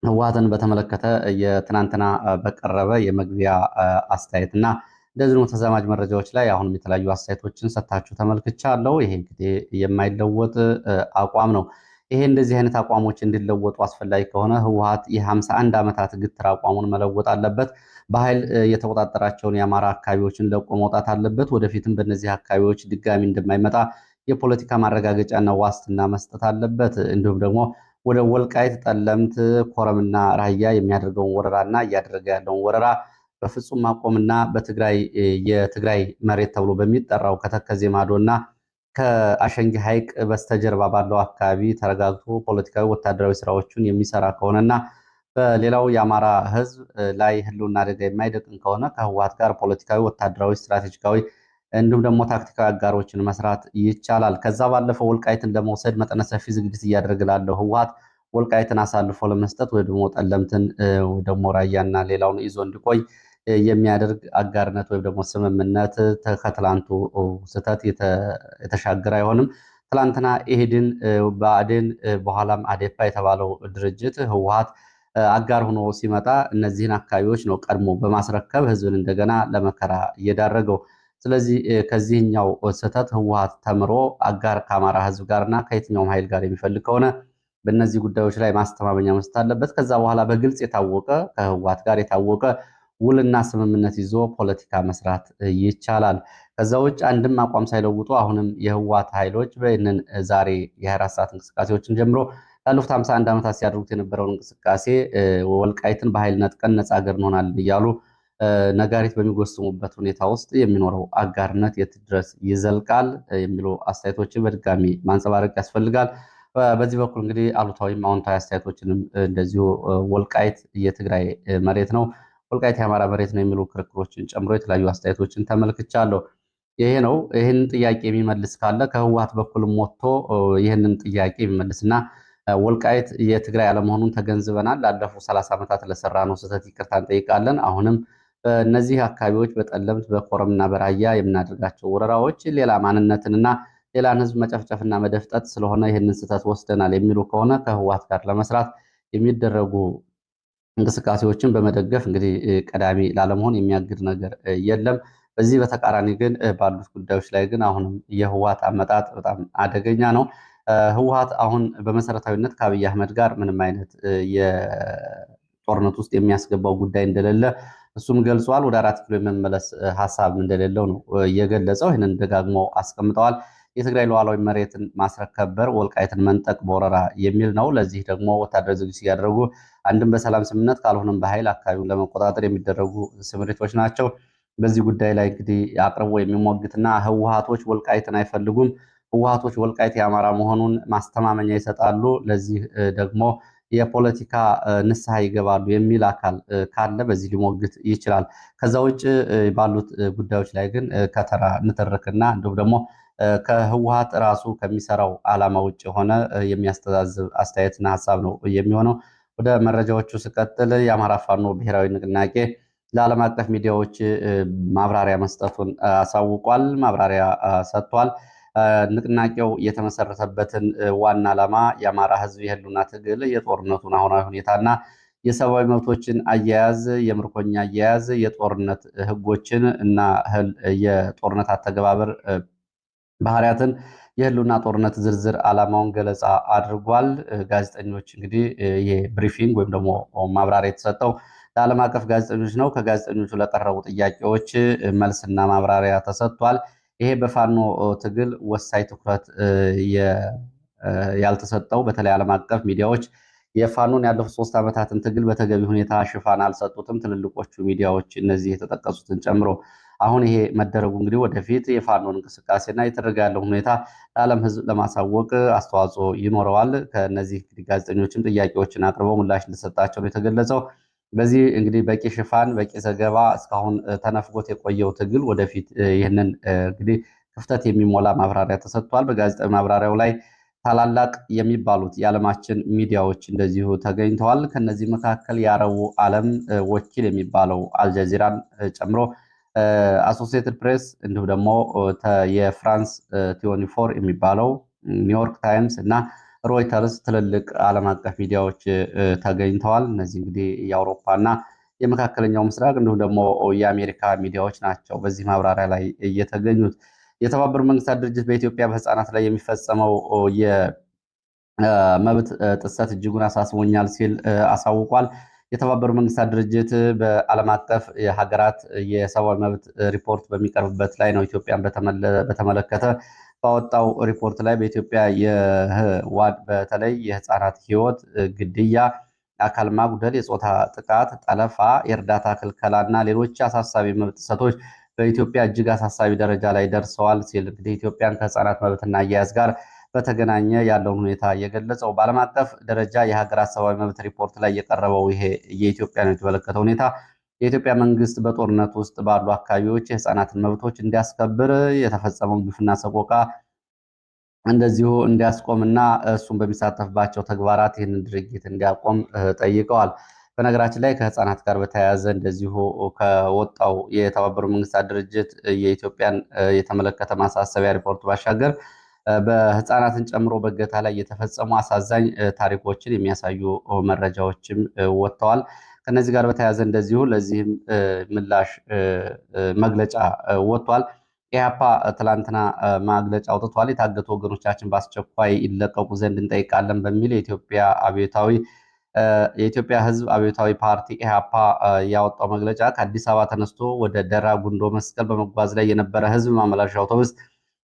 ህወሓትን በተመለከተ የትናንትና በቀረበ የመግቢያ አስተያየትና እንደዚሁ ተዛማጅ መረጃዎች ላይ አሁንም የተለያዩ አስተያየቶችን ሰጥታችሁ ተመልክቻለሁ። ይሄ እንግዲህ የማይለወጥ አቋም ነው። ይሄ እንደዚህ አይነት አቋሞች እንዲለወጡ አስፈላጊ ከሆነ ህወሓት የ51 ዓመታት ግትር አቋሙን መለወጥ አለበት። በኃይል የተቆጣጠራቸውን የአማራ አካባቢዎችን ለቆ መውጣት አለበት። ወደፊትም በእነዚህ አካባቢዎች ድጋሚ እንደማይመጣ የፖለቲካ ማረጋገጫና ዋስትና መስጠት አለበት። እንዲሁም ደግሞ ወደ ወልቃይት፣ ጠለምት፣ ኮረምና ራያ የሚያደርገውን ወረራና እያደረገ ያለውን ወረራ በፍጹም ማቆምና በትግራይ የትግራይ መሬት ተብሎ በሚጠራው ከተከዜ ማዶና ከአሸንጊ ሐይቅ በስተጀርባ ባለው አካባቢ ተረጋግቶ ፖለቲካዊ፣ ወታደራዊ ስራዎችን የሚሰራ ከሆነና በሌላው የአማራ ህዝብ ላይ ህልውና አደጋ የማይደቅን ከሆነ ከህወሓት ጋር ፖለቲካዊ፣ ወታደራዊ፣ ስትራቴጂካዊ እንዲሁም ደግሞ ታክቲካዊ አጋሮችን መስራት ይቻላል። ከዛ ባለፈው ወልቃይትን ለመውሰድ መጠነ ሰፊ ዝግጅት እያደረገ ላለው ህወሓት ወልቃይትን አሳልፎ ለመስጠት ወይ ደግሞ ጠለምትን ደግሞ ራያና ሌላውን ይዞ እንዲቆይ የሚያደርግ አጋርነት ወይም ደግሞ ስምምነት ከትላንቱ ስህተት የተሻገረ አይሆንም። ትላንትና ኢህድን፣ ብአዴን በኋላም አዴፓ የተባለው ድርጅት ህወሓት አጋር ሆኖ ሲመጣ እነዚህን አካባቢዎች ነው ቀድሞ በማስረከብ ህዝብን እንደገና ለመከራ እየዳረገው። ስለዚህ ከዚህኛው ስህተት ህወሓት ተምሮ አጋር ከአማራ ህዝብ ጋርና ከየትኛውም ኃይል ጋር የሚፈልግ ከሆነ በእነዚህ ጉዳዮች ላይ ማስተማመኛ መስጠት አለበት። ከዛ በኋላ በግልጽ የታወቀ ከህወሓት ጋር የታወቀ ውልና ስምምነት ይዞ ፖለቲካ መስራት ይቻላል። ከዛ ውጭ አንድም አቋም ሳይለውጡ አሁንም የህወሓት ኃይሎች በይህንን ዛሬ የ24 ሰዓት እንቅስቃሴዎችን ጀምሮ ላለፉት 51 ዓመታት ሲያደርጉት የነበረውን እንቅስቃሴ ወልቃይትን በኃይል ነጥቀን ነፃ ሀገር እንሆናለን እያሉ ነጋሪት በሚጎስሙበት ሁኔታ ውስጥ የሚኖረው አጋርነት የት ድረስ ይዘልቃል የሚሉ አስተያየቶችን በድጋሚ ማንጸባረቅ ያስፈልጋል። በዚህ በኩል እንግዲህ አሉታዊም አዎንታዊ አስተያየቶችንም እንደዚሁ ወልቃይት የትግራይ መሬት ነው፣ ወልቃይት የአማራ መሬት ነው የሚሉ ክርክሮችን ጨምሮ የተለያዩ አስተያየቶችን ተመልክቻለሁ። ይሄ ነው። ይህንን ጥያቄ የሚመልስ ካለ ከህወሓት በኩልም ወጥቶ ይህንን ጥያቄ የሚመልስና ወልቃይት የትግራይ አለመሆኑን ተገንዝበናል፣ ላለፉት 30 ዓመታት ለሰራ ነው ስህተት ይቅርታ እንጠይቃለን። አሁንም በእነዚህ አካባቢዎች በጠለምት በኮረምና በራያ የምናደርጋቸው ወረራዎች ሌላ ማንነትንና ሌላን ህዝብ መጨፍጨፍና መደፍጠት ስለሆነ ይህንን ስህተት ወስደናል የሚሉ ከሆነ ከህወሓት ጋር ለመስራት የሚደረጉ እንቅስቃሴዎችን በመደገፍ እንግዲህ ቀዳሚ ላለመሆን የሚያግድ ነገር የለም። በዚህ በተቃራኒ ግን ባሉት ጉዳዮች ላይ ግን አሁንም የህወሓት አመጣጥ በጣም አደገኛ ነው። ህወሓት አሁን በመሰረታዊነት ከአብይ አህመድ ጋር ምንም አይነት የጦርነት ውስጥ የሚያስገባው ጉዳይ እንደሌለ እሱም ገልጿል። ወደ 4 ኪሎ የመመለስ ሀሳብ እንደሌለው ነው የገለጸው። ይህንን ደጋግሞ አስቀምጠዋል። የትግራይ ሉዓላዊ መሬትን ማስረከበር፣ ወልቃይትን መንጠቅ በወረራ የሚል ነው። ለዚህ ደግሞ ወታደራዊ ዝግጅት እያደረጉ አንድም በሰላም ስምምነት ካልሆነም በኃይል አካባቢውን ለመቆጣጠር የሚደረጉ ስምሪቶች ናቸው። በዚህ ጉዳይ ላይ እንግዲህ አቅርቦ የሚሞግትና ህወሓቶች ወልቃይትን አይፈልጉም፣ ህወሓቶች ወልቃይት የአማራ መሆኑን ማስተማመኛ ይሰጣሉ፣ ለዚህ ደግሞ የፖለቲካ ንስሐ ይገባሉ የሚል አካል ካለ በዚህ ሊሞግት ይችላል። ከዛ ውጭ ባሉት ጉዳዮች ላይ ግን ከተራ ንትርክና እንዲሁም ደግሞ ከህወሓት ራሱ ከሚሰራው ዓላማ ውጭ የሆነ የሚያስተዛዝብ አስተያየትና ሀሳብ ነው የሚሆነው። ወደ መረጃዎቹ ስቀጥል የአማራ ፋኖ ብሔራዊ ንቅናቄ ለዓለም አቀፍ ሚዲያዎች ማብራሪያ መስጠቱን አሳውቋል። ማብራሪያ ሰጥቷል። ንቅናቄው የተመሰረተበትን ዋና ዓላማ የአማራ ህዝብ የህልውና ትግል፣ የጦርነቱን አሁናዊ ሁኔታና የሰብአዊ መብቶችን አያያዝ፣ የምርኮኛ አያያዝ፣ የጦርነት ህጎችን እና የጦርነት አተገባበር ባህሪያትን፣ የህልውና ጦርነት ዝርዝር ዓላማውን ገለጻ አድርጓል። ጋዜጠኞች እንግዲህ የብሪፊንግ ወይም ደግሞ ማብራሪያ የተሰጠው ለዓለም አቀፍ ጋዜጠኞች ነው። ከጋዜጠኞቹ ለቀረቡ ጥያቄዎች መልስና ማብራሪያ ተሰጥቷል። ይሄ በፋኖ ትግል ወሳኝ ትኩረት ያልተሰጠው በተለይ ዓለም አቀፍ ሚዲያዎች የፋኖን ያለፉት 3 ዓመታትን ትግል በተገቢ ሁኔታ ሽፋን አልሰጡትም። ትልልቆቹ ሚዲያዎች እነዚህ የተጠቀሱትን ጨምሮ አሁን ይሄ መደረጉ እንግዲህ ወደፊት የፋኖን እንቅስቃሴና የተደረገ ያለውን ሁኔታ ለዓለም ህዝብ ለማሳወቅ አስተዋጽኦ ይኖረዋል። ከነዚህ እንግዲህ ጋዜጠኞችም ጥያቄዎችን አቅርበው ምላሽ እንደሰጣቸው ነው የተገለጸው። በዚህ እንግዲህ በቂ ሽፋን በቂ ዘገባ እስካሁን ተነፍጎት የቆየው ትግል ወደፊት ይህንን እንግዲህ ክፍተት የሚሞላ ማብራሪያ ተሰጥቷል። በጋዜጣዊ ማብራሪያው ላይ ታላላቅ የሚባሉት የዓለማችን ሚዲያዎች እንደዚሁ ተገኝተዋል። ከነዚህ መካከል የአረቡ ዓለም ወኪል የሚባለው አልጀዚራን ጨምሮ አሶሲየትድ ፕሬስ እንዲሁም ደግሞ የፍራንስ 24 የሚባለው ኒውዮርክ ታይምስ እና ሮይተርስ፣ ትልልቅ ዓለም አቀፍ ሚዲያዎች ተገኝተዋል። እነዚህ እንግዲህ የአውሮፓና የመካከለኛው ምስራቅ እንዲሁም ደግሞ የአሜሪካ ሚዲያዎች ናቸው በዚህ ማብራሪያ ላይ እየተገኙት። የተባበሩት መንግስታት ድርጅት በኢትዮጵያ በህፃናት ላይ የሚፈጸመው የመብት ጥሰት እጅጉን አሳስቦኛል ሲል አሳውቋል። የተባበሩት መንግስታት ድርጅት በዓለም አቀፍ የሀገራት የሰብአዊ መብት ሪፖርት በሚቀርብበት ላይ ነው ኢትዮጵያን በተመለከተ ባወጣው ሪፖርት ላይ በኢትዮጵያ በተለይ የህፃናት ህይወት፣ ግድያ፣ አካል ማጉደል፣ የፆታ ጥቃት፣ ጠለፋ፣ የእርዳታ ክልከላ እና ሌሎች አሳሳቢ መብት ጥሰቶች በኢትዮጵያ እጅግ አሳሳቢ ደረጃ ላይ ደርሰዋል ሲል እንግዲህ ኢትዮጵያን ከህፃናት መብትና አያያዝ ጋር በተገናኘ ያለውን ሁኔታ የገለጸው በዓለም አቀፍ ደረጃ የሀገራት ሰብአዊ መብት ሪፖርት ላይ የቀረበው ይሄ የኢትዮጵያን የተመለከተ ሁኔታ የኢትዮጵያ መንግስት በጦርነት ውስጥ ባሉ አካባቢዎች የህፃናትን መብቶች እንዲያስከብር የተፈጸመውን ግፍና ሰቆቃ እንደዚሁ እንዲያስቆምና እሱን በሚሳተፍባቸው ተግባራት ይህንን ድርጊት እንዲያቆም ጠይቀዋል። በነገራችን ላይ ከህፃናት ጋር በተያያዘ እንደዚሁ ከወጣው የተባበሩት መንግስታት ድርጅት የኢትዮጵያን የተመለከተ ማሳሰቢያ ሪፖርት ባሻገር በህፃናትን ጨምሮ በእገታ ላይ የተፈጸሙ አሳዛኝ ታሪኮችን የሚያሳዩ መረጃዎችም ወጥተዋል። ከነዚህ ጋር በተያያዘ እንደዚሁ ለዚህም ምላሽ መግለጫ ወጥቷል። ኢህአፓ ትላንትና መግለጫ አውጥቷል። የታገቱ ወገኖቻችን በአስቸኳይ ይለቀቁ ዘንድ እንጠይቃለን በሚል የኢትዮጵያ ህዝብ አብዮታዊ ፓርቲ ኢህአፓ ያወጣው መግለጫ ከአዲስ አበባ ተነስቶ ወደ ደራ ጉንዶ መስቀል በመጓዝ ላይ የነበረ ህዝብ ማመላለሻ አውቶቡስ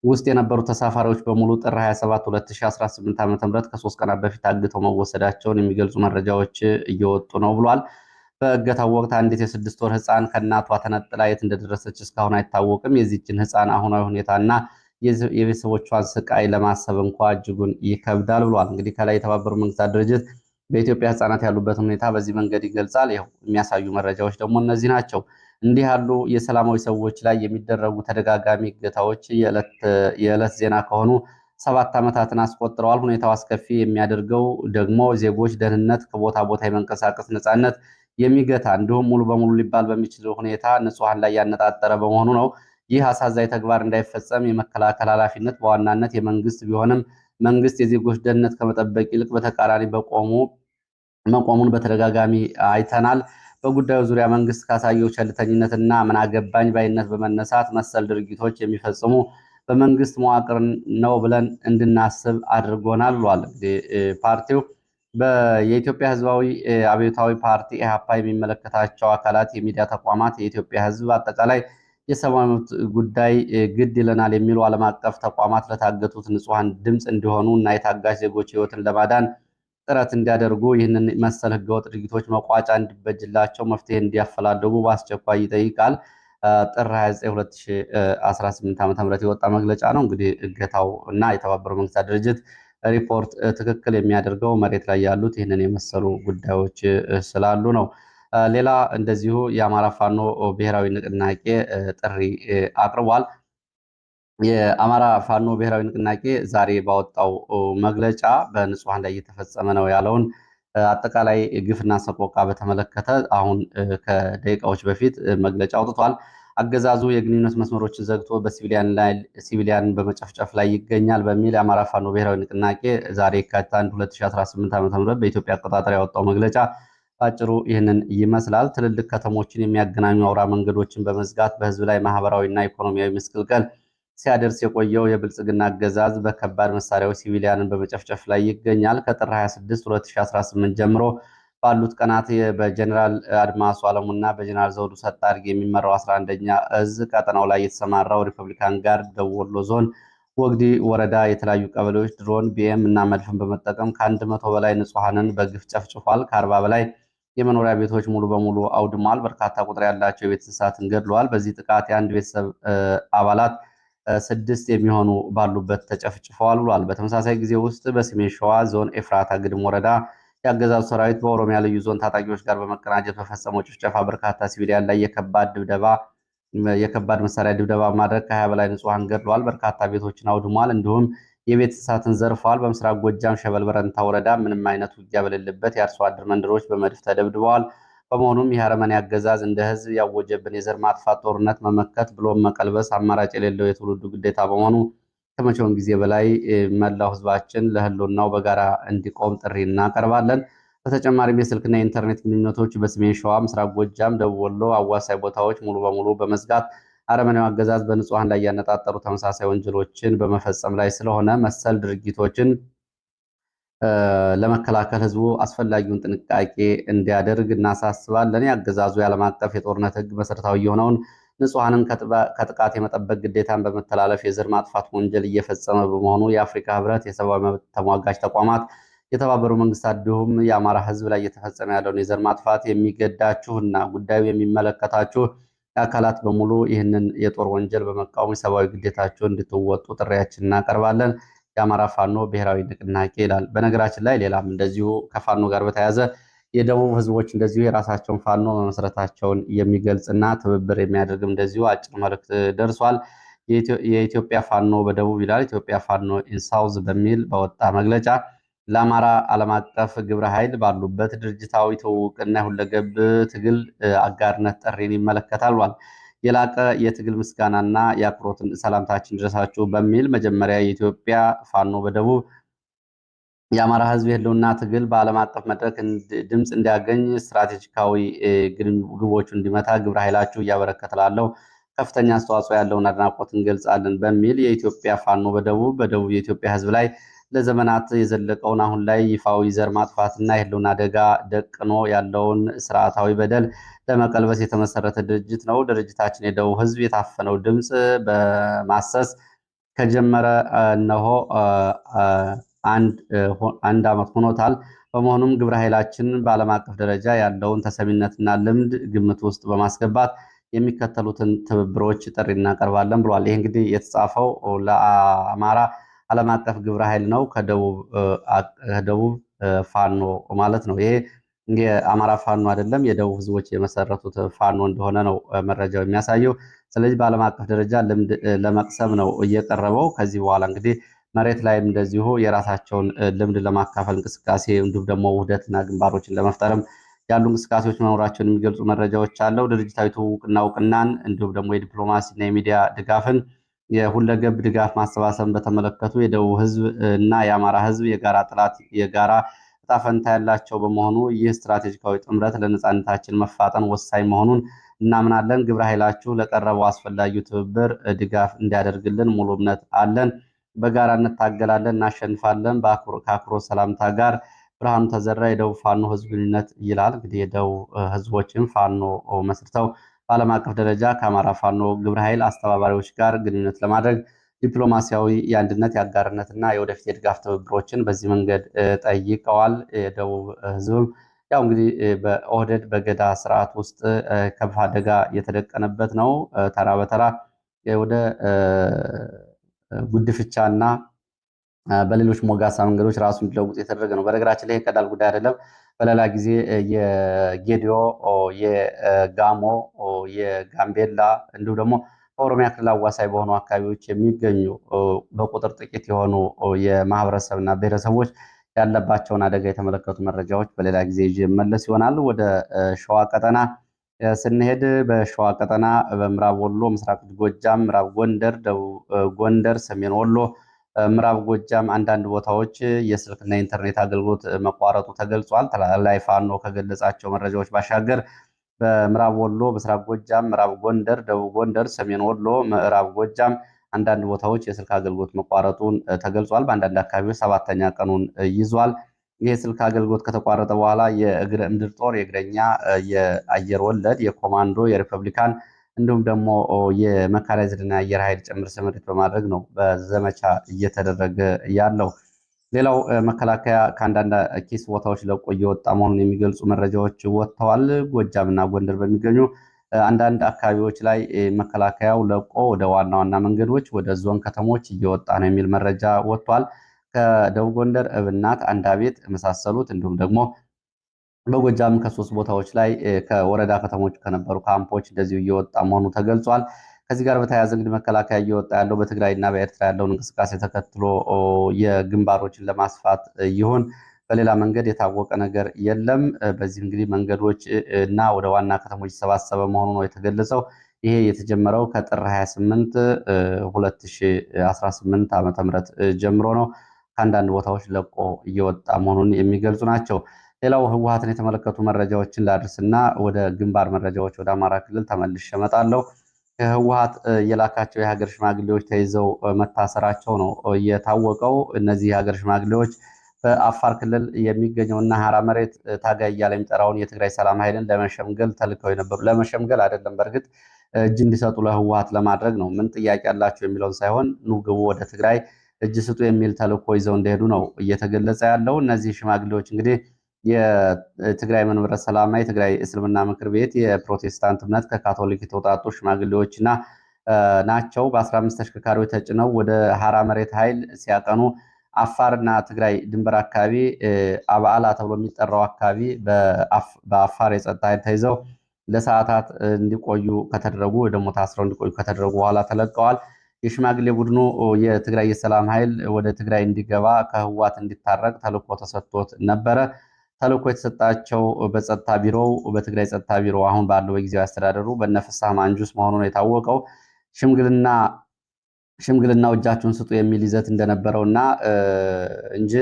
ውስጥ የነበሩ ተሳፋሪዎች በሙሉ ጥር 27 2018 ዓ.ም ከ3 ቀናት በፊት ታግተው መወሰዳቸውን የሚገልጹ መረጃዎች እየወጡ ነው ብሏል። በእገታው ወቅት አንዲት የ6 ወር ህፃን ከእናቷ ተነጥላ የት እንደደረሰች እስካሁን አይታወቅም። የዚችን ህፃን አሁናዊ ሁኔታና የቤተሰቦቿን ስቃይ ለማሰብ እንኳ እጅጉን ይከብዳል ብሏል። እንግዲህ ከላይ የተባበሩት መንግስታት ድርጅት በኢትዮጵያ ህፃናት ያሉበትን ሁኔታ በዚህ መንገድ ይገልጻል። ይኸው የሚያሳዩ መረጃዎች ደግሞ እነዚህ ናቸው። እንዲህ ያሉ የሰላማዊ ሰዎች ላይ የሚደረጉ ተደጋጋሚ እገታዎች የዕለት ዜና ከሆኑ 7 ዓመታትን አስቆጥረዋል። ሁኔታው አስከፊ የሚያደርገው ደግሞ ዜጎች ደህንነት፣ ከቦታ ቦታ የመንቀሳቀስ ነፃነት የሚገታ እንዲሁም ሙሉ በሙሉ ሊባል በሚችል ሁኔታ ንጹሐን ላይ ያነጣጠረ በመሆኑ ነው። ይህ አሳዛኝ ተግባር እንዳይፈጸም የመከላከል ኃላፊነት በዋናነት የመንግስት ቢሆንም መንግስት የዜጎች ደህንነት ከመጠበቅ ይልቅ በተቃራኒ መቆሙን በተደጋጋሚ አይተናል። በጉዳዩ ዙሪያ መንግስት ካሳየው ቸልተኝነትና ምናገባኝ ባይነት በመነሳት መሰል ድርጊቶች የሚፈጽሙ በመንግስት መዋቅር ነው ብለን እንድናስብ አድርጎናል ብሏል። ፓርቲው የኢትዮጵያ ህዝባዊ አብዮታዊ ፓርቲ ኢህአፓ የሚመለከታቸው አካላት፣ የሚዲያ ተቋማት፣ የኢትዮጵያ ህዝብ አጠቃላይ የሰብአዊ መብት ጉዳይ ግድ ይለናል የሚሉ ዓለም አቀፍ ተቋማት ለታገቱት ንጹሐን ድምፅ እንዲሆኑ እና የታጋች ዜጎች ህይወትን ለማዳን ጥረት እንዲያደርጉ ይህንን መሰል ህገወጥ ድርጊቶች መቋጫ እንዲበጅላቸው መፍትሄ እንዲያፈላልጉ በአስቸኳይ ይጠይቃል። ጥር 29 2018 ዓ.ም የወጣ መግለጫ ነው። እንግዲህ እገታው እና የተባበሩት መንግስታት ድርጅት ሪፖርት ትክክል የሚያደርገው መሬት ላይ ያሉት ይህንን የመሰሉ ጉዳዮች ስላሉ ነው። ሌላ እንደዚሁ የአማራ ፋኖ ብሔራዊ ንቅናቄ ጥሪ አቅርቧል። የአማራ ፋኖ ብሔራዊ ንቅናቄ ዛሬ ባወጣው መግለጫ በንጹሐን ላይ እየተፈጸመ ነው ያለውን አጠቃላይ ግፍና ሰቆቃ በተመለከተ አሁን ከደቂቃዎች በፊት መግለጫ አውጥቷል። አገዛዙ የግንኙነት መስመሮችን ዘግቶ ሲቪሊያንን በመጨፍጨፍ ላይ ይገኛል በሚል የአማራ ፋኖ ብሔራዊ ንቅናቄ ዛሬ የካቲት 1 2018 ዓ.ም በኢትዮጵያ አቆጣጠር ያወጣው መግለጫ ባጭሩ ይህንን ይመስላል። ትልልቅ ከተሞችን የሚያገናኙ አውራ መንገዶችን በመዝጋት በህዝብ ላይ ማህበራዊና ኢኮኖሚያዊ ምስቅልቅል ሲያደርስ የቆየው የብልጽግና አገዛዝ በከባድ መሳሪያዎች ሲቪሊያንን በመጨፍጨፍ ላይ ይገኛል። ከጥር 26 2018 ጀምሮ ባሉት ቀናት በጀኔራል አድማሱ አለሙና በጀኔራል ዘውዱ ሰጣርጌ የሚመራው 11ኛ እዝ ቀጠናው ላይ የተሰማራው ሪፐብሊካን ጋርድ ደቡብ ወሎ ዞን ወግዲ ወረዳ የተለያዩ ቀበሌዎች ድሮን፣ ቢኤም እና መድፍን በመጠቀም ከ100 በላይ ንጹሐንን በግፍ ጨፍጭፏል። ከ40 በላይ የመኖሪያ ቤቶች ሙሉ በሙሉ አውድሟል። በርካታ ቁጥር ያላቸው የቤት እንስሳትን ገድለዋል። በዚህ ጥቃት የአንድ ቤተሰብ አባላት 6 የሚሆኑ ባሉበት ተጨፍጭፈዋል ብሏል። በተመሳሳይ ጊዜ ውስጥ በሰሜን ሸዋ ዞን ኤፍራታ ግድም ወረዳ የአገዛዙ ሰራዊት በኦሮሚያ ልዩ ዞን ታጣቂዎች ጋር በመቀናጀት በፈጸመው ጭፍጨፋ በርካታ ሲቪሊያን ላይ የከባድ መሳሪያ ድብደባ ማድረግ ከ20 በላይ ንጹሐን ገድለዋል። በርካታ ቤቶችን አውድሟል። እንዲሁም የቤት እንስሳትን ዘርፈዋል። በምስራቅ ጎጃም ሸበል በረንታ ወረዳ ምንም አይነት ውጊያ በሌለበት የአርሶ አደር መንደሮች በመድፍ ተደብድበዋል። በመሆኑም የአረመኔ አገዛዝ እንደ ህዝብ ያወጀብን የዘር ማጥፋት ጦርነት መመከት ብሎም መቀልበስ አማራጭ የሌለው የትውልዱ ግዴታ በመሆኑ ከመቼውም ጊዜ በላይ መላው ህዝባችን ለህልውናው በጋራ እንዲቆም ጥሪ እናቀርባለን። በተጨማሪም የስልክና የኢንተርኔት ግንኙነቶች በሰሜን ሸዋ፣ ምስራቅ ጎጃም፣ ደቡብ ወሎ አዋሳኝ ቦታዎች ሙሉ በሙሉ በመዝጋት አረመኔው አገዛዝ በንጹሐን ላይ ያነጣጠሩ ተመሳሳይ ወንጀሎችን በመፈጸም ላይ ስለሆነ መሰል ድርጊቶችን ለመከላከል ህዝቡ አስፈላጊውን ጥንቃቄ እንዲያደርግ እናሳስባለን። የአገዛዙ የዓለም አቀፍ የጦርነት ህግ መሰረታዊ የሆነውን ንጹሐንን ከጥቃት የመጠበቅ ግዴታን በመተላለፍ የዘር ማጥፋት ወንጀል እየፈጸመ በመሆኑ የአፍሪካ ህብረት፣ የሰብአዊ መብት ተሟጋች ተቋማት፣ የተባበሩ መንግስታት እንዲሁም የአማራ ህዝብ ላይ እየተፈጸመ ያለውን የዘር ማጥፋት የሚገዳችሁና ጉዳዩ የሚመለከታችሁ አካላት በሙሉ ይህንን የጦር ወንጀል በመቃወም የሰብአዊ ግዴታችሁን እንድትወጡ ጥሪያችን እናቀርባለን። የአማራ ፋኖ ብሔራዊ ንቅናቄ ይላል። በነገራችን ላይ ሌላም እንደዚሁ ከፋኖ ጋር በተያያዘ የደቡብ ህዝቦች እንደዚሁ የራሳቸውን ፋኖ መመስረታቸውን የሚገልጽና ትብብር የሚያደርግም እንደዚሁ አጭር መልእክት ደርሷል። የኢትዮጵያ ፋኖ በደቡብ ይላል። ኢትዮጵያ ፋኖ ኢንሳውዝ በሚል በወጣ መግለጫ ለአማራ ዓለም አቀፍ ግብረ ኃይል ባሉበት ድርጅታዊ ትውውቅና የሁለገብ ትግል አጋርነት ጥሪን ይመለከታል ብሏል። የላቀ የትግል ምስጋናና የአክብሮትን ሰላምታችን ድረሳችሁ በሚል መጀመሪያ የኢትዮጵያ ፋኖ በደቡብ የአማራ ህዝብ የህልውና ትግል በዓለም አቀፍ መድረክ ድምፅ እንዲያገኝ ስትራቴጂካዊ ግቦቹ እንዲመታ ግብረ ኃይላችሁ እያበረከተ ላለው ከፍተኛ አስተዋጽኦ ያለውን አድናቆት እንገልጻለን በሚል የኢትዮጵያ ፋኖ በደቡብ የኢትዮጵያ ህዝብ ላይ ለዘመናት የዘለቀውን አሁን ላይ ይፋዊ ዘር ማጥፋትና የህልውና አደጋ ደቅኖ ያለውን ስርዓታዊ በደል ለመቀልበስ የተመሰረተ ድርጅት ነው። ድርጅታችን የደቡብ ህዝብ የታፈነው ድምፅ በማሰስ ከጀመረ እነሆ አንድ ዓመት ሆኖታል። በመሆኑም ግብረ ኃይላችን በዓለም አቀፍ ደረጃ ያለውን ተሰሚነትና ልምድ ግምት ውስጥ በማስገባት የሚከተሉትን ትብብሮች ጥሪ እናቀርባለን ብሏል። ይህ እንግዲህ የተጻፈው ለአማራ ዓለም አቀፍ ግብረ ኃይል ነው፣ ከደቡብ ፋኖ ማለት ነው። ይሄ የአማራ ፋኖ አይደለም፣ የደቡብ ህዝቦች የመሰረቱት ፋኖ እንደሆነ ነው መረጃው የሚያሳየው። ስለዚህ በዓለም አቀፍ ደረጃ ልምድ ለመቅሰም ነው እየቀረበው። ከዚህ በኋላ እንግዲህ መሬት ላይም እንደዚሁ የራሳቸውን ልምድ ለማካፈል እንቅስቃሴ እንዲሁም ደግሞ ውህደትና ግንባሮችን ለመፍጠርም ያሉ እንቅስቃሴዎች መኖራቸውን የሚገልጹ መረጃዎች አለው። ድርጅታዊ ትውውቅና እውቅናን እንዲሁም ደግሞ የዲፕሎማሲና የሚዲያ ድጋፍን የሁለገብ ድጋፍ ማሰባሰብን በተመለከቱ የደቡብ ህዝብ እና የአማራ ህዝብ የጋራ ጥላት የጋራ እጣ ፈንታ ያላቸው በመሆኑ ይህ ስትራቴጂካዊ ጥምረት ለነፃነታችን መፋጠን ወሳኝ መሆኑን እናምናለን። ግብረ ኃይላችሁ ለቀረበው አስፈላጊው ትብብር ድጋፍ እንዲያደርግልን ሙሉ እምነት አለን። በጋራ እንታገላለን፣ እናሸንፋለን። ከአክብሮት ሰላምታ ጋር ብርሃኑ ተዘራ የደቡብ ፋኖ ህዝብ ግንኙነት ይላል። እንግዲህ የደቡብ ህዝቦችን ፋኖ መስርተው በዓለም አቀፍ ደረጃ ከአማራ ፋኖ ግብረ ኃይል አስተባባሪዎች ጋር ግንኙነት ለማድረግ ዲፕሎማሲያዊ የአንድነት የአጋርነትና የወደፊት የድጋፍ ትብብሮችን በዚህ መንገድ ጠይቀዋል። የደቡብ ህዝብም ያው እንግዲህ በኦህደድ በገዳ ስርዓት ውስጥ ከፍ አደጋ የተደቀነበት ነው። ተራ በተራ ወደ ጉድፍቻና በሌሎች ሞጋሳ መንገዶች ራሱ እንዲለውጥ የተደረገ ነው። በነገራችን ላይ ቀላል ጉዳይ አይደለም። በሌላ ጊዜ የጌዲዮ፣ የጋሞ፣ የጋምቤላ እንዲሁም ደግሞ በኦሮሚያ ክልል አዋሳኝ በሆኑ አካባቢዎች የሚገኙ በቁጥር ጥቂት የሆኑ የማህበረሰብና ብሔረሰቦች ያለባቸውን አደጋ የተመለከቱ መረጃዎች በሌላ ጊዜ ይዤ መለስ ይሆናል። ወደ ሸዋ ቀጠና ስንሄድ በሸዋ ቀጠና በምዕራብ ወሎ፣ ምስራቅ ጎጃም፣ ምዕራብ ጎንደር፣ ደቡብ ጎንደር፣ ሰሜን ወሎ፣ ምዕራብ ጎጃም አንዳንድ ቦታዎች የስልክና ኢንተርኔት አገልግሎት መቋረጡ ተገልጿል። ተላይ ፋኖ ከገለጻቸው መረጃዎች ባሻገር በምዕራብ ወሎ፣ ምስራቅ ጎጃም፣ ምዕራብ ጎንደር፣ ደቡብ ጎንደር፣ ሰሜን ወሎ፣ ምዕራብ ጎጃም አንዳንድ ቦታዎች የስልክ አገልግሎት መቋረጡን ተገልጿል። በአንዳንድ አካባቢዎች 7ኛ ቀኑን ይዟል። ይህ ስልክ አገልግሎት ከተቋረጠ በኋላ የእግረ ምድር ጦር፣ የእግረኛ፣ የአየር ወለድ፣ የኮማንዶ፣ የሪፐብሊካን እንዲሁም ደግሞ የመካናይዝድና የአየር ኃይል ጭምር ስምሪት በማድረግ ነው በዘመቻ እየተደረገ ያለው። ሌላው መከላከያ ከአንዳንድ ኪስ ቦታዎች ለቆ እየወጣ መሆኑን የሚገልጹ መረጃዎች ወጥተዋል። ጎጃምና ጎንደር በሚገኙ አንዳንድ አካባቢዎች ላይ መከላከያው ለቆ ወደ ዋና ዋና መንገዶች ወደ ዞን ከተሞች እየወጣ ነው የሚል መረጃ ወጥቷል። ከደቡብ ጎንደር እብናት፣ አንዳቤት የመሳሰሉት እንዲሁም ደግሞ በጎጃም ከ3 ቦታዎች ላይ ከወረዳ ከተሞች ከነበሩ ካምፖች እንደዚሁ እየወጣ መሆኑ ተገልጿል። ከዚህ ጋር በተያያዘ እንግዲህ መከላከያ እየወጣ ያለው በትግራይና በኤርትራ ያለውን እንቅስቃሴ ተከትሎ የግንባሮችን ለማስፋት ይሁን በሌላ መንገድ የታወቀ ነገር የለም። በዚህ እንግዲህ መንገዶች እና ወደ ዋና ከተሞች የተሰባሰበ መሆኑ ነው የተገለጸው። ይሄ የተጀመረው ከጥር 28 2018 ዓ.ም ጀምሮ ነው። ከአንዳንድ ቦታዎች ለቆ እየወጣ መሆኑን የሚገልጹ ናቸው። ሌላው ህወሓትን የተመለከቱ መረጃዎችን ላድርስና ወደ ግንባር መረጃዎች ወደ አማራ ክልል ተመልሼ እመጣለሁ። ህወሓት የላካቸው የሀገር ሽማግሌዎች ተይዘው መታሰራቸው ነው የታወቀው። እነዚህ የሀገር ሽማግሌዎች በአፋር ክልል የሚገኘውና ሀራ መሬት ታጋይ እያለ የሚጠራውን የትግራይ ሰላም ኃይልን ለመሸምገል ተልከው የነበሩ ለመሸምገል አይደለም፣ በእርግጥ እጅ እንዲሰጡ ለህወሓት ለማድረግ ነው። ምን ጥያቄ ያላቸው የሚለውን ሳይሆን ኑ ግቡ ወደ ትግራይ እጅ ስጡ የሚል ተልእኮ ይዘው እንደሄዱ ነው እየተገለጸ ያለው። እነዚህ ሽማግሌዎች እንግዲህ የትግራይ መንበረ ሰላማ፣ የትግራይ እስልምና ምክር ቤት፣ የፕሮቴስታንት እምነት ከካቶሊክ የተውጣጡ ሽማግሌዎች እና ናቸው። በ15 ተሽከርካሪዎች ተጭነው ወደ ሀራ መሬት ኃይል ሲያቀኑ አፋርና ትግራይ ድንበር አካባቢ አበዓላ ተብሎ የሚጠራው አካባቢ በአፋር የጸጥታ ኃይል ተይዘው ለሰዓታት እንዲቆዩ ከተደረጉ ወይ ደግሞ ታስረው እንዲቆዩ ከተደረጉ በኋላ ተለቀዋል። የሽማግሌ ቡድኑ የትግራይ የሰላም ኃይል ወደ ትግራይ እንዲገባ ከህወሓት እንዲታረቅ ተልእኮ ተሰጥቶት ነበረ። ተልእኮ የተሰጣቸው በጸጥታ ቢሮው በትግራይ ጸጥታ ቢሮ አሁን ባለው በጊዜያዊ አስተዳደሩ በነፍሳህ ማንጁስ መሆኑ ነው የታወቀው። ሽምግልናው እጃችሁን ስጡ የሚል ይዘት እንደነበረው እና እንጂ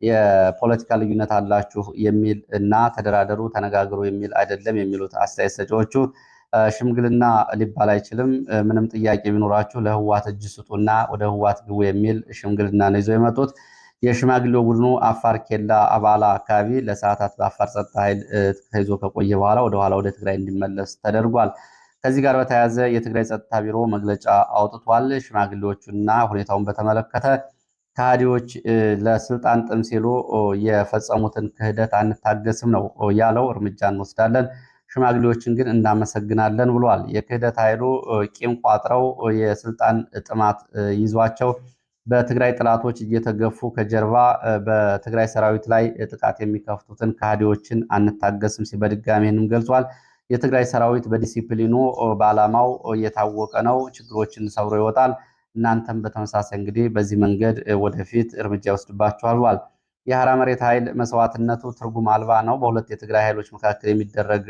የፖለቲካ ልዩነት አላችሁ የሚል እና ተደራደሩ፣ ተነጋግሩ የሚል አይደለም የሚሉት አስተያየት ሰጪዎቹ ሽምግልና ሊባል አይችልም፣ ምንም ጥያቄ ቢኖራችሁ ለህወሓት እጅ ስጡና ወደ ህወሓት ግቡ የሚል ሽምግልና ነው ይዘው የመጡት። የሽማግሌው ቡድኑ አፋር ኬላ አባላ አካባቢ ለሰዓታት በአፋር ጸጥታ ኃይል ተይዞ ከቆየ በኋላ ወደ ትግራይ እንዲመለስ ተደርጓል። ከዚህ ጋር በተያያዘ የትግራይ ጸጥታ ቢሮ መግለጫ አውጥቷል። ሽማግሌዎቹና ሁኔታውን በተመለከተ ከሃዲዎች ለስልጣን ጥም ሲሉ የፈጸሙትን ክህደት አንታገስም ነው ያለው። እርምጃ እንወስዳለን፣ ሽማግሌዎችን ግን እናመሰግናለን ብሏል። የክህደት ኃይሉ ቂም ቋጥረው የስልጣን ጥማት ይዟቸው በትግራይ ጥላቶች እየተገፉ ከጀርባ በትግራይ ሰራዊት ላይ ጥቃት የሚከፍቱትን ከሃዲዎችን አንታገስም ሲል በድጋሚንም ገልጿል። የትግራይ ሰራዊት በዲሲፕሊኑ በዓላማው የታወቀ ነው፣ ችግሮችን ሰብሮ ይወጣል። እናንተም በተመሳሳይ እንግዲህ በዚህ መንገድ ወደፊት እርምጃ ይወስድባችኋል ብሏል። የሀራ መሬት ኃይል መስዋዕትነቱ ትርጉም አልባ ነው፣ በሁለት የትግራይ ኃይሎች መካከል የሚደረግ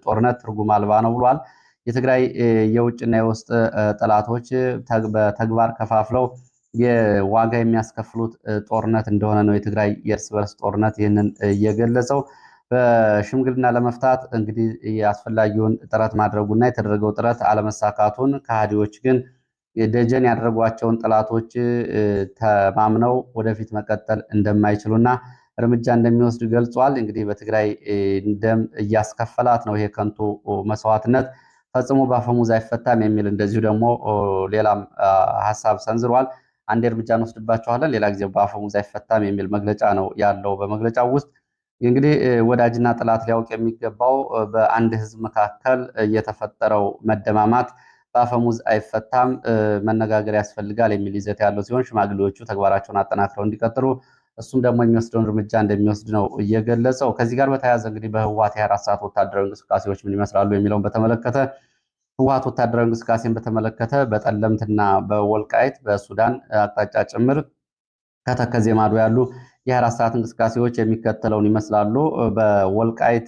ጦርነት ትርጉም አልባ ነው ብሏል። የትግራይ የውጭና የውስጥ ጠላቶች በተግባር ከፋፍለው የዋጋ የሚያስከፍሉት ጦርነት እንደሆነ ነው የትግራይ የእርስ በርስ ጦርነት ይህንን እየገለጸው። በሽምግልና ለመፍታት እንግዲህ አስፈላጊውን ጥረት ማድረጉና የተደረገው ጥረት አለመሳካቱን ከሃዲዎች ግን ደጀን ያደረጓቸውን ጠላቶች ተማምነው ወደፊት መቀጠል እንደማይችሉና እርምጃ እንደሚወስድ ገልጿል። እንግዲህ በትግራይ ደም እያስከፈላት ነው ይሄ ከንቱ መስዋዕትነት ፈጽሞ በአፈሙዝ አይፈታም የሚል እንደዚሁ ደግሞ ሌላም ሀሳብ ሰንዝሯል። አንድ እርምጃ እንወስድባቸዋለን፣ ሌላ ጊዜ በአፈሙዝ አይፈታም የሚል መግለጫ ነው ያለው። በመግለጫው ውስጥ እንግዲህ ወዳጅና ጠላት ሊያውቅ የሚገባው በአንድ ህዝብ መካከል የተፈጠረው መደማማት በአፈሙዝ አይፈታም፣ መነጋገር ያስፈልጋል የሚል ይዘት ያለው ሲሆን ሽማግሌዎቹ ተግባራቸውን አጠናክረው እንዲቀጥሉ እሱም ደግሞ የሚወስደውን እርምጃ እንደሚወስድ ነው እየገለጸው። ከዚህ ጋር በተያያዘ እንግዲህ በህወሓት የ24 ሰዓት ወታደራዊ እንቅስቃሴዎች ምን ይመስላሉ የሚለውን በተመለከተ ህወሓት ወታደራዊ እንቅስቃሴን በተመለከተ በጠለምትና በወልቃይት በሱዳን አቅጣጫ ጭምር ከተከዜ ማዶ ያሉ የ24 ሰዓት እንቅስቃሴዎች የሚከተለውን ይመስላሉ። በወልቃይት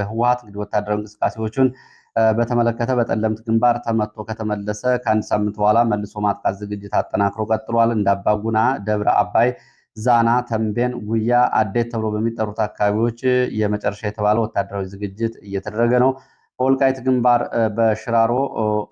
ህወሓት እንግዲህ ወታደራዊ እንቅስቃሴዎቹን በተመለከተ በጠለምት ግንባር ተመቶ ከተመለሰ ከአንድ ሳምንት በኋላ መልሶ ማጥቃት ዝግጅት አጠናክሮ ቀጥሏል። እንደ አባጉና፣ ደብረ አባይ፣ ዛና፣ ተንቤን፣ ጉያ፣ አዴት ተብሎ በሚጠሩት አካባቢዎች የመጨረሻ የተባለ ወታደራዊ ዝግጅት እየተደረገ ነው። በወልቃይት ግንባር በሽራሮ፣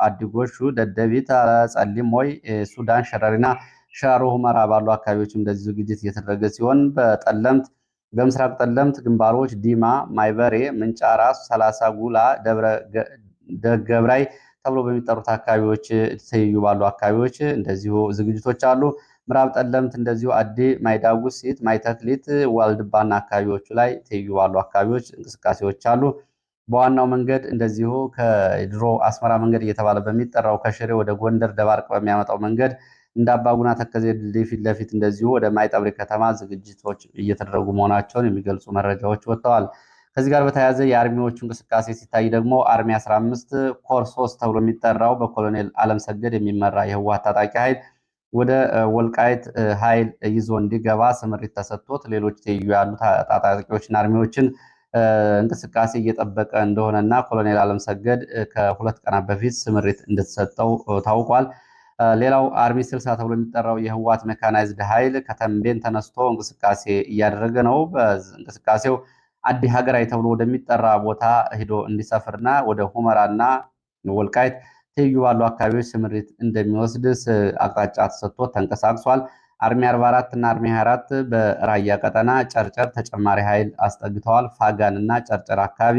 አዲጎሹ፣ ደደቢት፣ ጸሊም ሞይ፣ ሱዳን፣ ሸረሪና ሽራሮ ሁመራ ባሉ አካባቢዎች እንደዚህ ዝግጅት እየተደረገ ሲሆን በጠለምት በምስራቅ ጠለምት ግንባሮች ዲማ፣ ማይበሬ፣ ምንጫራ፣ ሰላሳ ጉላ፣ ደገብራይ ተብሎ በሚጠሩት አካባቢዎች ትይዩ ባሉ አካባቢዎች እንደዚሁ ዝግጅቶች አሉ። ምዕራብ ጠለምት እንደዚሁ አዲ፣ ማይዳጉሲት፣ ማይተክሊት፣ ዋልድባና አካባቢዎቹ ላይ ትይዩ ባሉ አካባቢዎች እንቅስቃሴዎች አሉ። በዋናው መንገድ እንደዚሁ ከድሮ አስመራ መንገድ እየተባለ በሚጠራው ከሽሬ ወደ ጎንደር ደባርቅ በሚያመጣው መንገድ እንደ አባጉና ተከዜ ድልድይ ፊት ለፊት እንደዚሁ ወደ ማይጠብሪ ከተማ ዝግጅቶች እየተደረጉ መሆናቸውን የሚገልጹ መረጃዎች ወጥተዋል። ከዚህ ጋር በተያያዘ የአርሚዎቹ እንቅስቃሴ ሲታይ ደግሞ አርሚ 15 ኮር 3 ተብሎ የሚጠራው በኮሎኔል አለም ሰገድ የሚመራ የህወሓት ታጣቂ ኃይል ወደ ወልቃይት ኃይል ይዞ እንዲገባ ስምሪት ተሰጥቶት ሌሎች ትይዩ ያሉ ታጣቂዎችና አርሚዎችን እንቅስቃሴ እየጠበቀ እንደሆነና ኮሎኔል አለምሰገድ ከሁለት ቀናት በፊት ስምሪት እንድትሰጠው ታውቋል። ሌላው አርሚ 60 ተብሎ የሚጠራው የህዋት ሜካናይዝድ ኃይል ከተንቤን ተነስቶ እንቅስቃሴ እያደረገ ነው። እንቅስቃሴው አዲ ሀገራዊ ተብሎ ወደሚጠራ ቦታ ሂዶ እንዲሰፍርና ወደ ሁመራና ወልቃይት ትይዩ ባሉ አካባቢዎች ስምሪት እንደሚወስድ አቅጣጫ ተሰጥቶ ተንቀሳቅሷል። አርሚ 44 እና አርሚ 24 በራያ ቀጠና ጨርጨር ተጨማሪ ኃይል አስጠግተዋል። ፋጋን እና ጨርጨር አካባቢ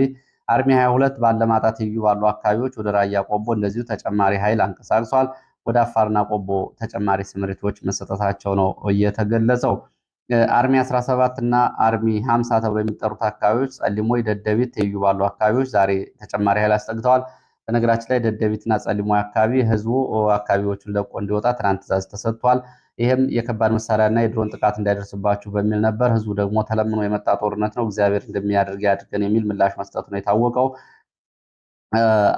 አርሚ 22 ባለማጣ ትይዩ ባሉ አካባቢዎች ወደ ራያ ቆቦ እንደዚሁ ተጨማሪ ኃይል አንቀሳቅሷል። ወደ አፋርና ቆቦ ተጨማሪ ስምሪቶች መሰጠታቸው ነው እየተገለጸው። አርሚ 17 እና አርሚ 50 ተብሎ የሚጠሩት አካባቢዎች ጸሊሞይ፣ ደደቢት ትይዩ ባሉ አካባቢዎች ዛሬ ተጨማሪ ኃይል አስጠግተዋል። በነገራችን ላይ ደደቢትና ጸሊሞይ አካባቢ ህዝቡ አካባቢዎቹን ለቆ እንዲወጣ ትናንት ትዕዛዝ ተሰጥቷል። ይህም የከባድ መሳሪያና የድሮን ጥቃት እንዳይደርስባችሁ በሚል ነበር። ህዝቡ ደግሞ ተለምኖ የመጣ ጦርነት ነው፣ እግዚአብሔር እንደሚያደርግ ያድርገን የሚል ምላሽ መስጠቱ ነው የታወቀው።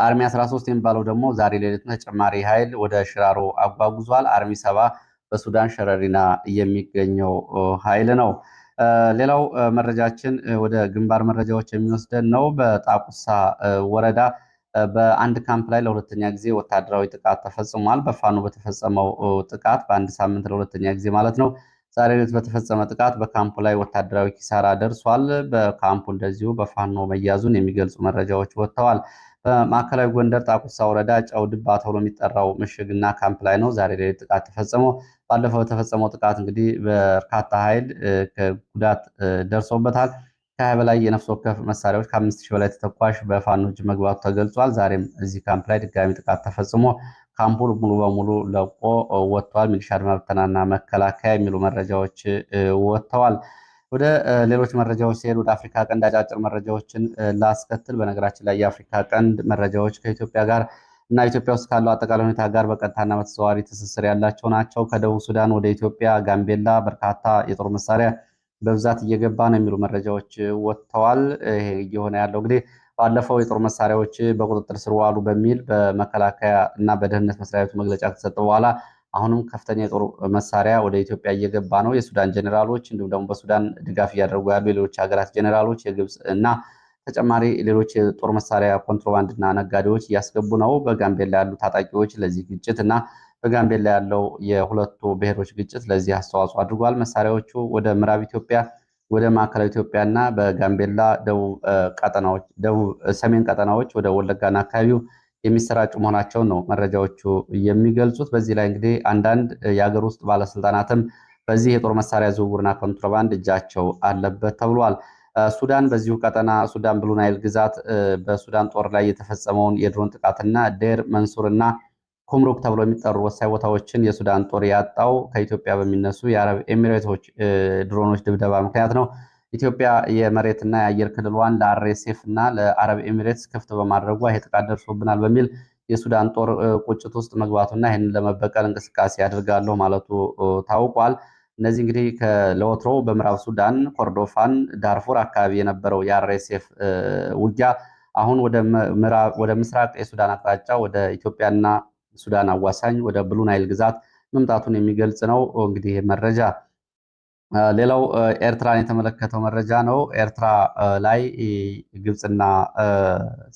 አርሚ 13 የሚባለው ደግሞ ዛሬ ሌሊቱን ተጨማሪ ኃይል ወደ ሽራሮ አጓጉዟል። አርሚ 70 በሱዳን ሸረሪና የሚገኘው ኃይል ነው። ሌላው መረጃችን ወደ ግንባር መረጃዎች የሚወስደን ነው። በጣቁሳ ወረዳ በአንድ ካምፕ ላይ ለሁለተኛ ጊዜ ወታደራዊ ጥቃት ተፈጽሟል። በፋኖ በተፈጸመው ጥቃት በአንድ ሳምንት ለሁለተኛ ጊዜ ማለት ነው ዛሬ ዕለት በተፈጸመ ጥቃት በካምፑ ላይ ወታደራዊ ኪሳራ ደርሷል። በካምፑ እንደዚሁ በፋኖ መያዙን የሚገልጹ መረጃዎች ወጥተዋል። በማዕከላዊ ጎንደር ጣቁሳ ወረዳ ጨው ድባ ተብሎ የሚጠራው ምሽግና ካምፕ ላይ ነው ዛሬ ላይ ጥቃት ተፈጸመው። ባለፈው በተፈጸመው ጥቃት እንግዲህ በርካታ ኃይል ጉዳት ደርሶበታል። ከ20 በላይ የነፍስ ወከፍ መሳሪያዎች ከ5000 በላይ ተተኳሽ በፋኖች መግባቱ ተገልጿል። ዛሬም እዚህ ካምፕ ላይ ድጋሚ ጥቃት ተፈጽሞ ካምፑን ሙሉ በሙሉ ለቆ ወጥቷል። ሚሊሻ አድማ ብተናና መከላከያ የሚሉ መረጃዎች ወጥተዋል። ወደ ሌሎች መረጃዎች ሲሄድ ወደ አፍሪካ ቀንድ አጫጭር መረጃዎችን ላስከትል። በነገራችን ላይ የአፍሪካ ቀንድ መረጃዎች ከኢትዮጵያ ጋር እና ኢትዮጵያ ውስጥ ካለው አጠቃላይ ሁኔታ ጋር በቀጥታና በተዘዋዋሪ ትስስር ያላቸው ናቸው። ከደቡብ ሱዳን ወደ ኢትዮጵያ ጋምቤላ በርካታ የጦር መሳሪያ በብዛት እየገባ ነው የሚሉ መረጃዎች ወጥተዋል። ይሄ እየሆነ ያለው እንግዲህ ባለፈው የጦር መሳሪያዎች በቁጥጥር ስር ዋሉ በሚል በመከላከያ እና በደህንነት መስሪያ ቤቱ መግለጫ ከተሰጠ በኋላ አሁንም ከፍተኛ የጦር መሳሪያ ወደ ኢትዮጵያ እየገባ ነው። የሱዳን ጀኔራሎች እንዲሁም ደግሞ በሱዳን ድጋፍ እያደረጉ ያሉ የሌሎች ሀገራት ጀኔራሎች የግብፅ እና ተጨማሪ ሌሎች የጦር መሳሪያ ኮንትሮባንድ እና ነጋዴዎች እያስገቡ ነው። በጋምቤላ ያሉ ታጣቂዎች ለዚህ ግጭት እና በጋምቤላ ያለው የሁለቱ ብሔሮች ግጭት ለዚህ አስተዋጽኦ አድርጓል። መሳሪያዎቹ ወደ ምዕራብ ኢትዮጵያ፣ ወደ ማዕከላዊ ኢትዮጵያ እና በጋምቤላ ደቡብ ሰሜን ቀጠናዎች ወደ ወለጋና አካባቢው የሚሰራጩ መሆናቸውን ነው መረጃዎቹ የሚገልጹት። በዚህ ላይ እንግዲህ አንዳንድ የሀገር ውስጥ ባለስልጣናትም በዚህ የጦር መሳሪያ ዝውውርና ኮንትሮባንድ እጃቸው አለበት ተብሏል። ሱዳን በዚሁ ቀጠና ሱዳን ብሉ ናይል ግዛት በሱዳን ጦር ላይ የተፈጸመውን የድሮን ጥቃትና ዴር መንሱር እና ኩምሩክ ተብሎ የሚጠሩ ወሳኝ ቦታዎችን የሱዳን ጦር ያጣው ከኢትዮጵያ በሚነሱ የአረብ ኤሚሬቶች ድሮኖች ድብደባ ምክንያት ነው። ኢትዮጵያ የመሬትና የአየር ክልሏን ለአርኤስኤፍ እና ለአረብ ኤሚሬትስ ክፍት በማድረጓ ይሄ ጥቃት ደርሶብናል በሚል የሱዳን ጦር ቁጭት ውስጥ መግባቱና ይህንን ለመበቀል እንቅስቃሴ ያደርጋለሁ ማለቱ ታውቋል። እነዚህ እንግዲህ ለወትሮ በምዕራብ ሱዳን ኮርዶፋን፣ ዳርፉር አካባቢ የነበረው የአርኤስኤፍ ውጊያ አሁን ወደ ምስራቅ የሱዳን አቅጣጫ ወደ ኢትዮጵያና ሱዳን አዋሳኝ ወደ ብሉ ናይል ግዛት መምጣቱን የሚገልጽ ነው። እንግዲህ መረጃ ሌላው ኤርትራን የተመለከተው መረጃ ነው። ኤርትራ ላይ ግብፅና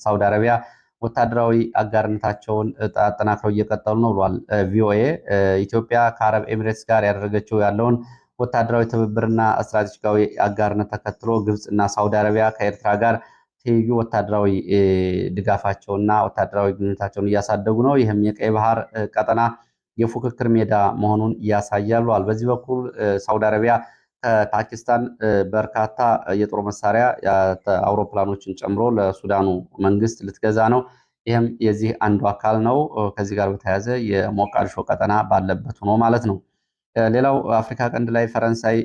ሳውዲ አረቢያ ወታደራዊ አጋርነታቸውን አጠናክረው እየቀጠሉ ነው ብሏል ቪኦኤ። ኢትዮጵያ ከአረብ ኤሚሬትስ ጋር ያደረገችው ያለውን ወታደራዊ ትብብርና ስትራቴጂካዊ አጋርነት ተከትሎ ግብፅና ሳውዲ አረቢያ ከኤርትራ ጋር ትይዩ ወታደራዊ ድጋፋቸውና ወታደራዊ ግንኙነታቸውን እያሳደጉ ነው። ይህም የቀይ ባህር ቀጠና የፉክክር ሜዳ መሆኑን ያሳያል ብለዋል። በዚህ በኩል ሳውዲ አረቢያ ከፓኪስታን በርካታ የጦር መሳሪያ አውሮፕላኖችን ጨምሮ ለሱዳኑ መንግስት ልትገዛ ነው። ይህም የዚህ አንዱ አካል ነው። ከዚህ ጋር በተያያዘ የሞቃዲሾ ቀጠና ባለበት ሆኖ ማለት ነው። ሌላው አፍሪካ ቀንድ ላይ ፈረንሳይ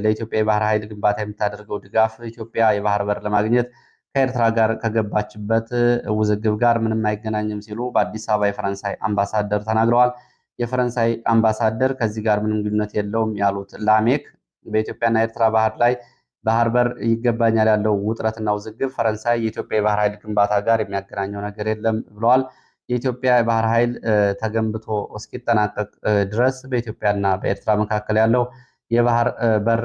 ለኢትዮጵያ የባህር ኃይል ግንባታ የምታደርገው ድጋፍ ኢትዮጵያ የባህር በር ለማግኘት ከኤርትራ ጋር ከገባችበት ውዝግብ ጋር ምንም አይገናኝም ሲሉ በአዲስ አበባ የፈረንሳይ አምባሳደር ተናግረዋል። የፈረንሳይ አምባሳደር ከዚህ ጋር ምንም ግንኙነት የለውም ያሉት ላሜክ በኢትዮጵያና ኤርትራ ባህር ላይ ባህር በር ይገባኛል ያለው ውጥረትና ውዝግብ ፈረንሳይ የኢትዮጵያ የባህር ኃይል ግንባታ ጋር የሚያገናኘው ነገር የለም ብለዋል። የኢትዮጵያ የባህር ኃይል ተገንብቶ እስኪጠናቀቅ ድረስ በኢትዮጵያና በኤርትራ መካከል ያለው የባህር በር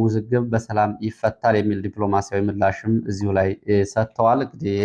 ውዝግብ በሰላም ይፈታል የሚል ዲፕሎማሲያዊ ምላሽም እዚሁ ላይ ሰጥተዋል። እንግዲህ